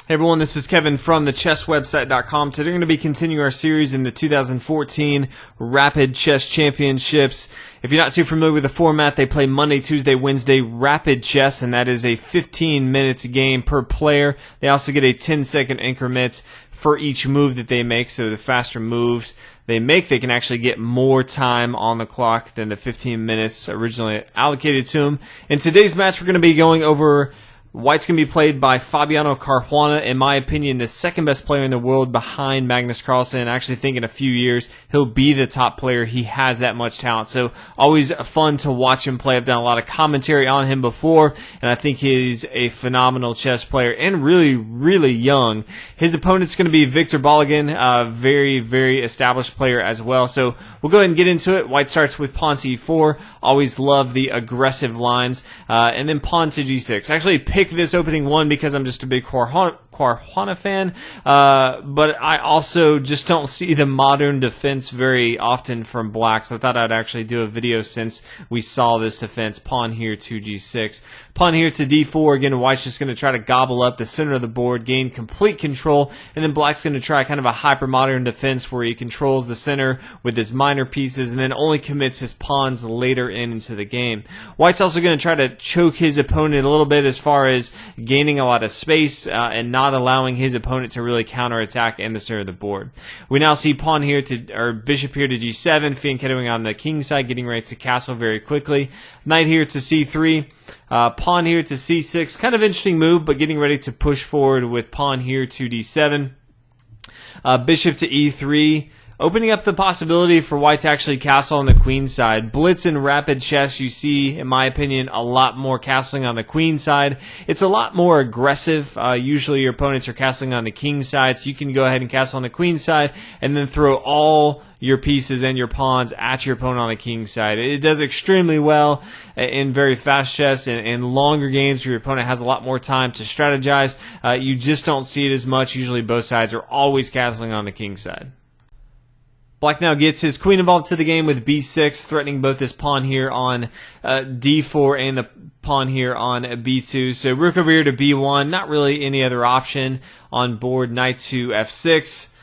Hey everyone, this is Kevin from the chesswebsite.com. Today we're going to be continuing our series in the 2014 Rapid Chess Championships. If you're not too familiar with the format, they play Monday, Tuesday, Wednesday Rapid Chess, and that is a 15 minutes game per player. They also get a 10-second increment for each move that they make, so the faster moves they make, they can actually get more time on the clock than the 15 minutes originally allocated to them. In today's match, we're going to be going over White's going to be played by Fabiano Caruana, in my opinion, the second best player in the world behind Magnus Carlsen. I actually think in a few years he'll be the top player. He has that much talent. So always fun to watch him play. I've done a lot of commentary on him before, and I think he's a phenomenal chess player and really, really young. His opponent's going to be Viktor Bologan, a very, very established player as well. So we'll go ahead and get into it. White starts with pawn to e4. Always love the aggressive lines. And then pawn to g6. Actually picked this opening one because I'm just a big Caruana fan, but I also just don't see the modern defense very often from black, so I thought I'd actually do a video since we saw this defense. Pawn here to g6. Pawn here to d4. Again, White's just going to try to gobble up the center of the board, gain complete control, and then Black's going to try kind of a hyper-modern defense where he controls the center with his minor pieces and then only commits his pawns later into the game. White's also going to try to choke his opponent a little bit as far as gaining a lot of space and not allowing his opponent to really counterattack in the center of the board. We now see pawn here to, or bishop here to g7, fianchettoing on the king side, getting ready to castle very quickly. Knight here to c3. Pawn here to c6. Kind of interesting move, but getting ready to push forward with pawn here to d7. Bishop to e3. Opening up the possibility for White to actually castle on the queen side. Blitz and rapid chess, you see, in my opinion, a lot more castling on the queen side. It's a lot more aggressive. Usually your opponents are castling on the king side, so you can go ahead and castle on the queen side and then throw all your pieces and your pawns at your opponent on the king side. It does extremely well in very fast chess and in longer games where your opponent has a lot more time to strategize. You just don't see it as much. Usually both sides are always castling on the king side. Black now gets his queen involved to the game with b6, threatening both his pawn here on d4 and the pawn here on b2. So rook over here to b1, not really any other option on board. Knight to f6.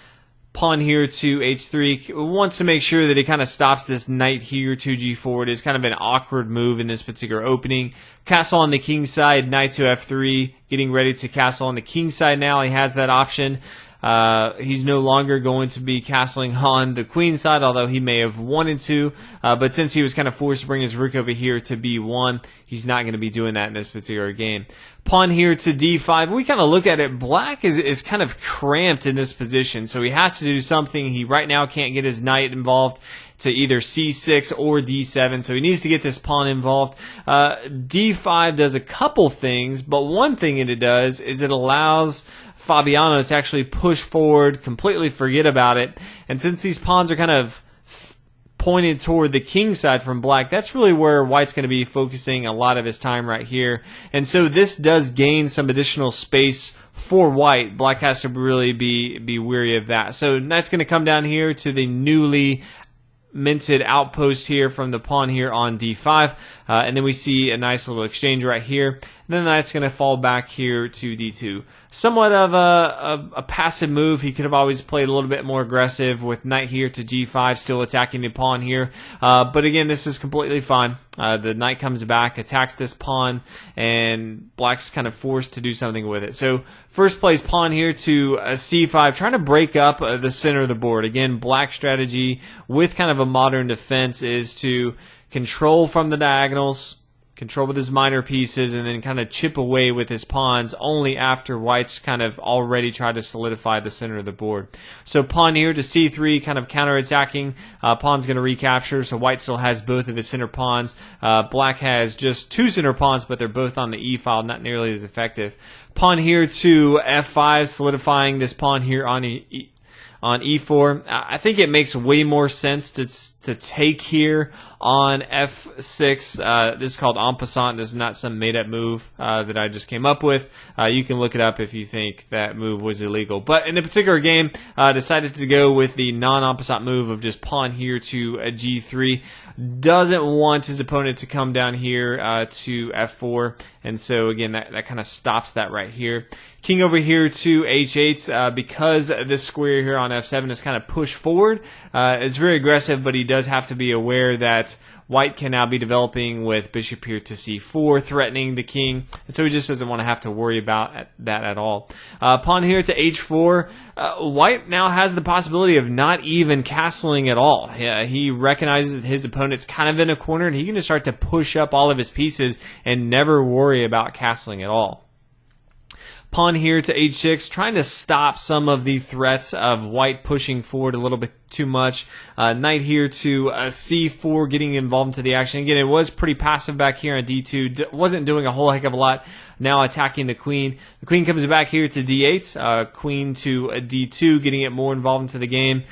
Pawn here to h3. Wants to make sure that he kind of stops this knight here to g4. It is kind of an awkward move in this particular opening. Castle on the king side, knight to f3. Getting ready to castle on the king side now. He has that option. He's no longer going to be castling on the queen side, although he may have wanted to. But since he was kind of forced to bring his rook over here to b1, he's not going to be doing that in this particular game. Pawn here to d5. We kind of look at it. Black is kind of cramped in this position, so he has to do something. He right now can't get his knight involved to either c6 or d7, so he needs to get this pawn involved. D5 does a couple things, but one thing it does is it allows Fabiano to actually push forward, completely forget about it, and since these pawns are kind of pointed toward the king side from Black, that's really where White's going to be focusing a lot of his time right here. And so this does gain some additional space for White. Black has to really be wary of that. So Knight's going to come down here to the newly minted outpost here from the pawn here on d5, and then we see a nice little exchange right here, and then the knight's going to fall back here to d2. Somewhat of a passive move. He could have always played a little bit more aggressive with knight here to g5, still attacking the pawn here, but again, this is completely fine. The knight comes back, attacks this pawn, and Black's kind of forced to do something with it. So first plays pawn here to c5, trying to break up the center of the board. Again, Black strategy with kind of a modern defense is to control from the diagonals, control with his minor pieces, and then kind of chip away with his pawns only after White's kind of already tried to solidify the center of the board. So pawn here to c3, kind of counterattacking. Pawn's going to recapture, so White still has both of his center pawns. Black has just two center pawns, but they're both on the e file, not nearly as effective. Pawn here to f5, solidifying this pawn here on e4. I think it makes way more sense to take here on f6. This is called en passant. This is not some made-up move that I just came up with. You can look it up if you think that move was illegal. But in the particular game, decided to go with the non-en passant move of just pawn here to g3. Doesn't want his opponent to come down here to f4 and so again that kind of stops that right here. King over here to h8, because this square here on f7 is kind of pushed forward. It's very aggressive, but he does have to be aware that white can now be developing with bishop here to c4, threatening the king, and so he just doesn't want to have to worry about that at all. Pawn here to h4. White now has the possibility of not even castling at all. He recognizes that his opponent's kind of in a corner, and he can just start to push up all of his pieces and never worry about castling at all. Pawn here to h6, trying to stop some of the threats of white pushing forward a little bit too much. Knight here to c4, getting involved into the action. Again, it was pretty passive back here on d2. Wasn't doing a whole heck of a lot. Now attacking the queen. The queen comes back here to d8. Queen to d2, getting it more involved into the game.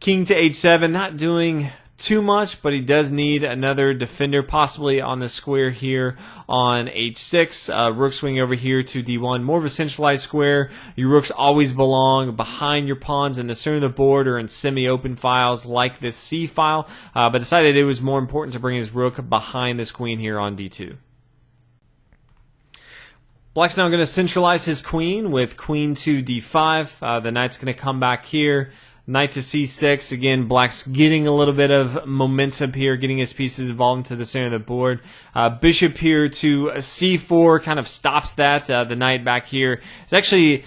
King to h7, not doing too much, but he does need another defender possibly on the square here on h6. Rook swing over here to d1, more of a centralized square. Your rooks always belong behind your pawns in the center of the board or in semi-open files like this c file, but decided it was more important to bring his rook behind this queen here on d2. Black's now going to centralize his queen with queen to d5. The knight's going to come back here. Knight to c6. Again, Black's getting a little bit of momentum here, getting his pieces involved into the center of the board. Bishop here to c4 kind of stops that. The knight back here is actually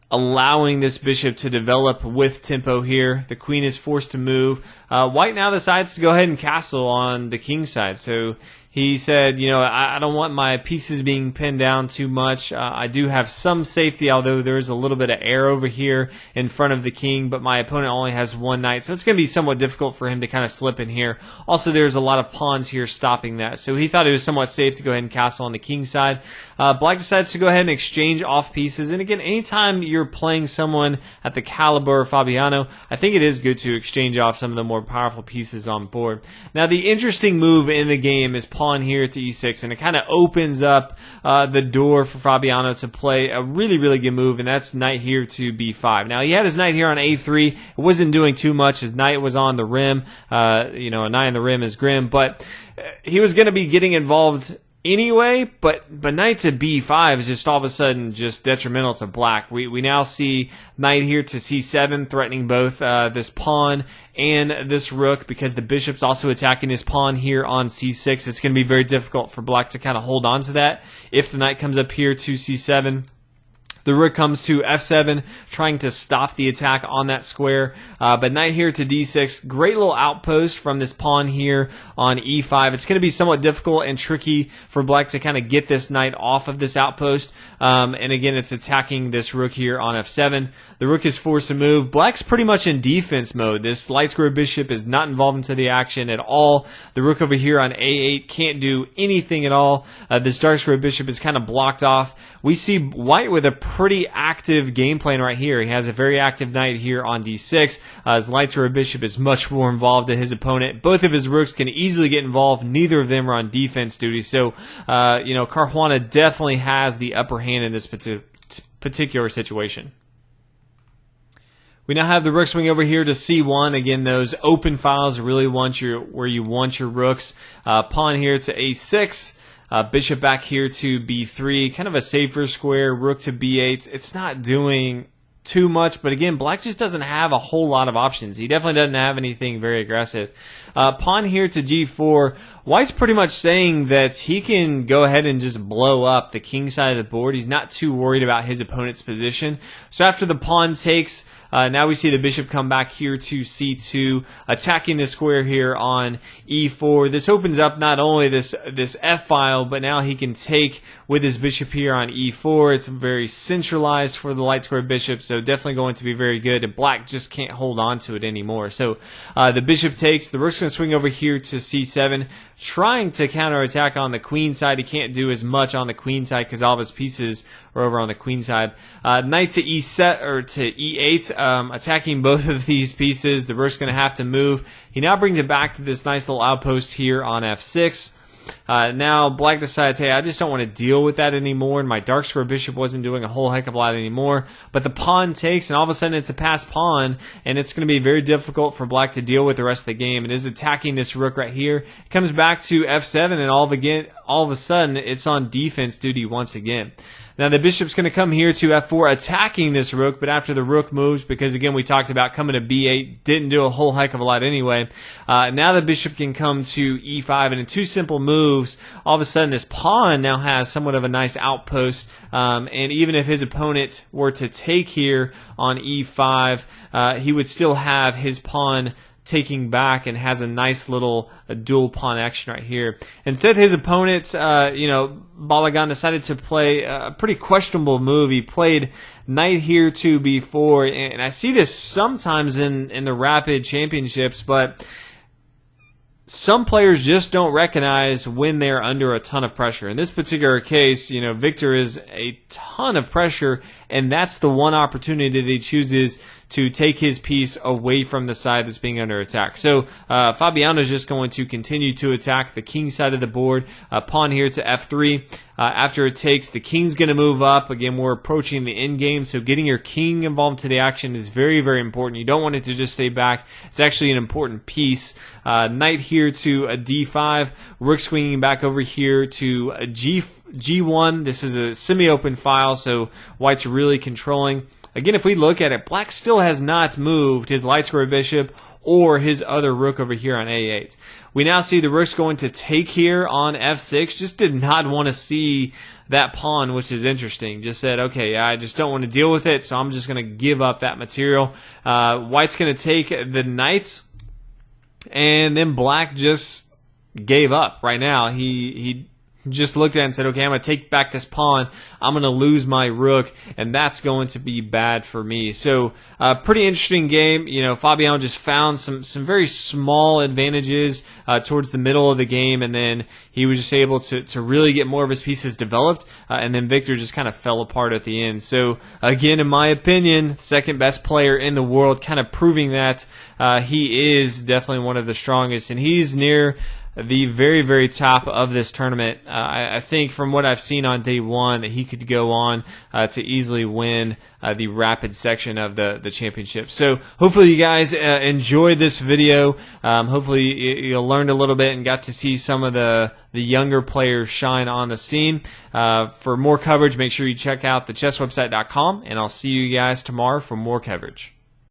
allowing this bishop to develop with tempo here. The queen is forced to move. White now decides to go ahead and castle on the king side. So he said, you know, I don't want my pieces being pinned down too much. I do have some safety, although there is a little bit of air over here in front of the king, but my opponent only has one knight, so it's going to be somewhat difficult for him to kind of slip in here. Also, there's a lot of pawns here stopping that, so he thought it was somewhat safe to go ahead and castle on the king side. Black decides to go ahead and exchange off pieces, and again, anytime you're playing someone at the caliber of Fabiano, I think it is good to exchange off some of the more powerful pieces on board. Now, the interesting move in the game is pawn here to e6, and it kind of opens up the door for Fabiano to play a really, really good move, and that's knight here to b5. Now, he had his knight here on a3. It wasn't doing too much. His knight was on the rim. You know, a knight on the rim is grim, but he was going to be getting involved anyway, but knight to b5 is just all of a sudden just detrimental to black. We now see knight here to c7 threatening both this pawn and this rook, because the bishop's also attacking his pawn here on c6. It's going to be very difficult for black to kind of hold on to that. If the knight comes up here to c7, the rook comes to f7, trying to stop the attack on that square. But knight here to d6, great little outpost from this pawn here on e5. It's going to be somewhat difficult and tricky for black to kind of get this knight off of this outpost. And again, it's attacking this rook here on f7. The rook is forced to move. Black's pretty much in defense mode. This light square bishop is not involved into the action at all. The rook over here on a8 can't do anything at all. This dark square bishop is kind of blocked off. We see white with a pretty active game plan right here. He has a very active knight here on d6. His light square bishop is much more involved than his opponent. Both of his rooks can easily get involved. Neither of them are on defense duty. So, you know, Caruana definitely has the upper hand in this particular situation. We now have the rook swing over here to c1. Again, those open files really where you want your rooks. Pawn here to a6. Bishop back here to b3, kind of a safer square. Rook to b8. It's not doing too much, but again, black just doesn't have a whole lot of options. He definitely doesn't have anything very aggressive. Pawn here to g4. White's pretty much saying that he can go ahead and just blow up the king side of the board. He's not too worried about his opponent's position. So after the pawn takes, now we see the bishop come back here to c2, attacking the square here on e4. This opens up not only this f file, but now he can take with his bishop here on e4. It's very centralized for the light square bishop, so definitely going to be very good. And black just can't hold on to it anymore. So the bishop takes. The rook's going to swing over here to c7, trying to counterattack on the queen side. He can't do as much on the queen side because all of his pieces are over on the queen side. Knight to e8, attacking both of these pieces. The rook's going to have to move. He now brings it back to this nice little outpost here on f6. Now black decides, hey, I just don't want to deal with that anymore, and my dark square bishop wasn't doing a whole heck of a lot anymore, but the pawn takes, and all of a sudden it's a passed pawn, and it's going to be very difficult for black to deal with the rest of the game. It is attacking this rook right here. It comes back to f7, and all of a sudden it's on defense duty once again. Now the bishop's going to come here to f4, attacking this rook, but after the rook moves, because again we talked about coming to b8, didn't do a whole heck of a lot anyway. Now the bishop can come to e5, and in two simple moves, all of a sudden this pawn now has somewhat of a nice outpost, and even if his opponent were to take here on e5, he would still have his pawn taking back and has a nice little dual pawn action right here. Instead, his opponent, Bologan, decided to play a pretty questionable move. He played knight here to b4, and I see this sometimes in the Rapid Championships, but some players just don't recognize when they're under a ton of pressure. In this particular case, Viktor is a ton of pressure, and that's the one opportunity that he chooses to take his piece away from the side that's being under attack. So Fabiano is just going to continue to attack the king side of the board. Pawn here to f3. After it takes, the king's going to move up. Again, we're approaching the end game, so getting your king involved to the action is very, very important. You don't want it to just stay back. It's actually an important piece. Knight here to a d5. Rook swinging back over here to a g1. This is a semi-open file, so white's really controlling. Again, if we look at it, black still has not moved his light square bishop or his other rook over here on a8. We now see the rook's going to take here on f6. Just did not want to see that pawn, which is interesting. Just said, okay, I just don't want to deal with it, so I'm just going to give up that material. White's going to take the knights, and then black just gave up right now. He just looked at it and said, okay, I'm going to take back this pawn. I'm going to lose my rook, and that's going to be bad for me. So, pretty interesting game. Fabiano just found some very small advantages towards the middle of the game, and then he was just able to really get more of his pieces developed, and then Viktor just kind of fell apart at the end. So, again, in my opinion, second best player in the world, kind of proving that he is definitely one of the strongest, and he's near the very, very top of this tournament. I think from what I've seen on day one that he could go on to easily win the rapid section of the championship. So hopefully you guys enjoyed this video. Hopefully you learned a little bit and got to see some of the younger players shine on the scene. For more coverage, make sure you check out thechesswebsite.com, and I'll see you guys tomorrow for more coverage.